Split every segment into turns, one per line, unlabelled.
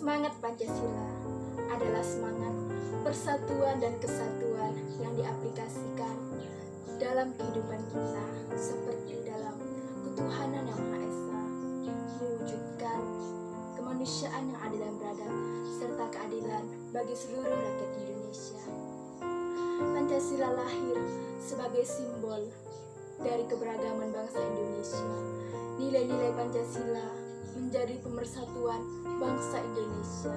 Semangat Pancasila adalah semangat persatuan dan kesatuan yang diaplikasikan dalam kehidupan kita seperti dalam ketuhanan yang Maha Esa, mewujudkan kemanusiaan yang adil dan beradab serta keadilan bagi seluruh rakyat Indonesia. Pancasila lahir sebagai simbol dari keberagaman bangsa Indonesia. Nilai-nilai Pancasila menjadi pemersatuan bangsa Indonesia.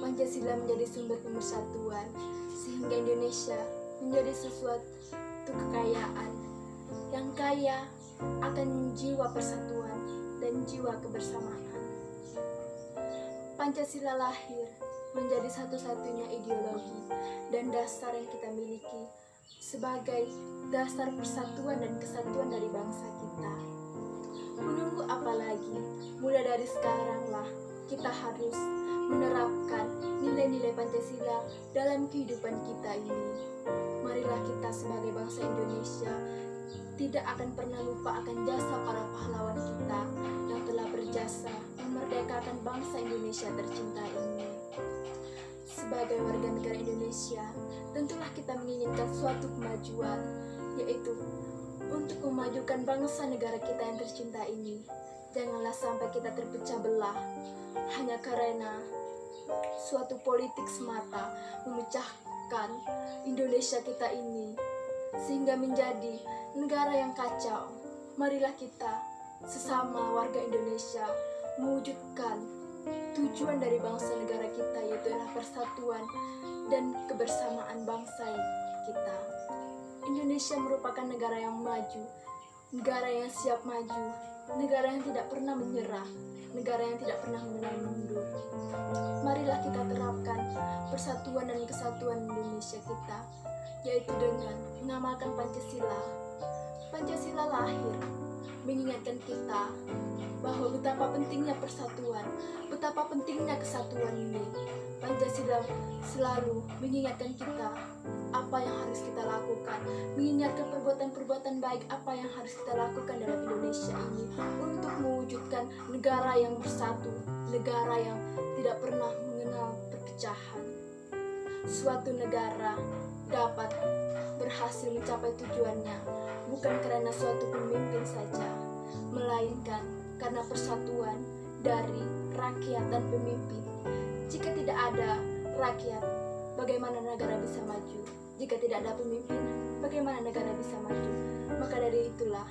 Pancasila menjadi sumber pemersatuan sehingga Indonesia menjadi sesuatu kekayaan yang kaya akan jiwa persatuan dan jiwa kebersamaan. Pancasila lahir menjadi satu-satunya ideologi dan dasar yang kita miliki sebagai dasar persatuan dan kesatuan dari bangsa kita. Menunggu apa lagi? Mulai dari sekaranglah kita harus menerapkan nilai-nilai Pancasila dalam kehidupan kita ini. Marilah kita sebagai bangsa Indonesia tidak akan pernah lupa akan jasa para pahlawan kita yang telah berjasa memerdekakan bangsa Indonesia tercinta ini. Sebagai warga negara Indonesia, tentulah kita menginginkan suatu kemajuan, yaitu untuk memajukan bangsa negara kita yang tercinta ini. Janganlah sampai kita terpecah belah hanya karena suatu politik semata memecahkan Indonesia kita ini sehingga menjadi negara yang kacau. Marilah kita sesama warga Indonesia mewujudkan tujuan dari bangsa negara kita, yaitu adalah persatuan dan kebersamaan bangsa kita. Indonesia merupakan negara yang maju, negara yang siap maju, negara yang tidak pernah menyerah, negara yang tidak pernah mengenal mundur. Marilah kita terapkan persatuan dan kesatuan Indonesia kita, yaitu dengan mengamalkan Pancasila. Pancasila lahir mengingatkan kita bahwa betapa pentingnya persatuan, betapa pentingnya kesatuan ini. Pancasila selalu mengingatkan kita apa yang harus kita lakukan, mengingatkan perbuatan-perbuatan baik apa yang harus kita lakukan dalam Indonesia ini untuk mewujudkan negara yang bersatu, negara yang tidak pernah mengenal perpecahan. Suatu negara dapat berhasil mencapai tujuannya bukan karena suatu pemimpin saja, melainkan karena persatuan dari rakyat dan pemimpin. Jika tidak ada rakyat, bagaimana negara bisa maju? Jika tidak ada pemimpin, bagaimana negara bisa maju? Maka dari itulah,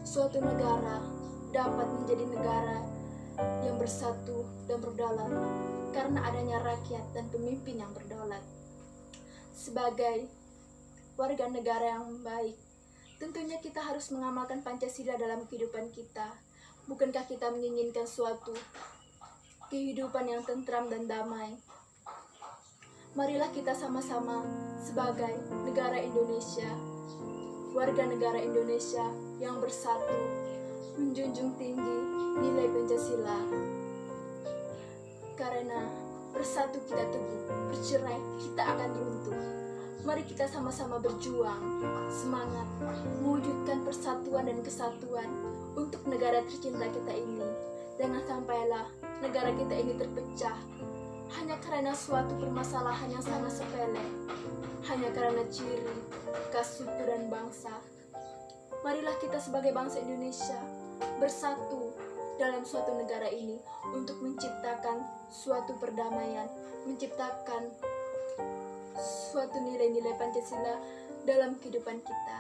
suatu negara dapat menjadi negara yang bersatu dan berdaulat karena adanya rakyat dan pemimpin yang berdaulat. Sebagai warga negara yang baik, tentunya kita harus mengamalkan Pancasila dalam kehidupan kita. Bukankah kita menginginkan suatu kehidupan yang tentram dan damai? Marilah kita sama-sama sebagai negara Indonesia, warga negara Indonesia yang bersatu, menjunjung tinggi nilai Pancasila. Karena bersatu kita teguh, bercerai kita akan runtuh. Mari kita sama-sama berjuang, semangat, mewujudkan persatuan dan kesatuan untuk negara tercinta kita ini. Jangan sampailah negara kita ini terpecah hanya karena suatu permasalahan yang sangat sepele, hanya karena ciri khas suku dan bangsa. Marilah kita sebagai bangsa Indonesia bersatu dalam suatu negara ini untuk menciptakan suatu perdamaian, menciptakan suatu nilai-nilai Pancasila dalam kehidupan kita.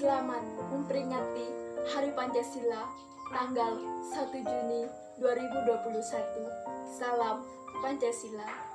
Selamat memperingati Hari Pancasila tanggal 1 Juni 2021. Salam Pancasila.